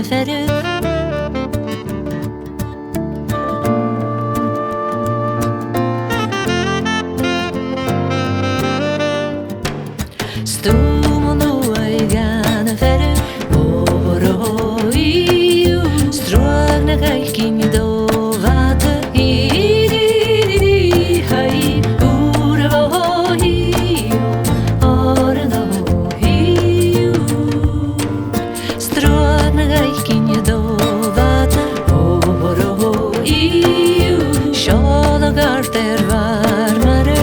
gane ferru. Stromo ai gane ferru. Oro iu strogna kalkin do vate i hai urvo iu orno iu strogna kalkin do vate oro iu shoda garter varmare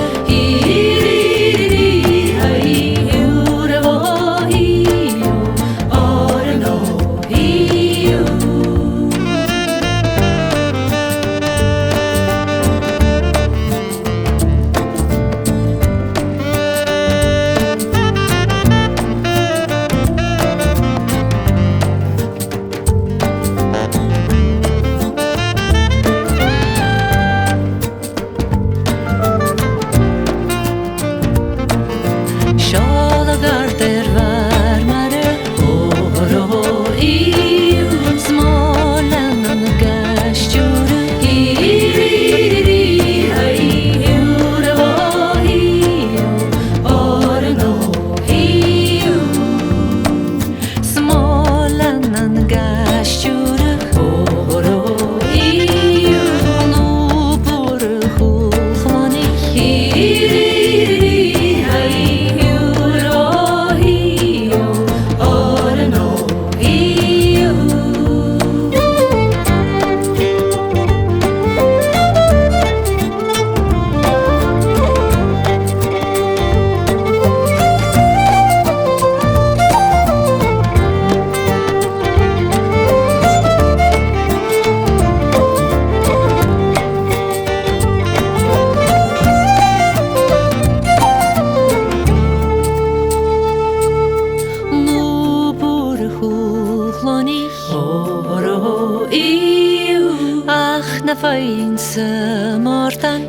Garter varmare oro iu Småland gastjure hai urvo iu orno iu Småland gastjure oro iu nu por hulkhmani Oro iu ach na fein se mortan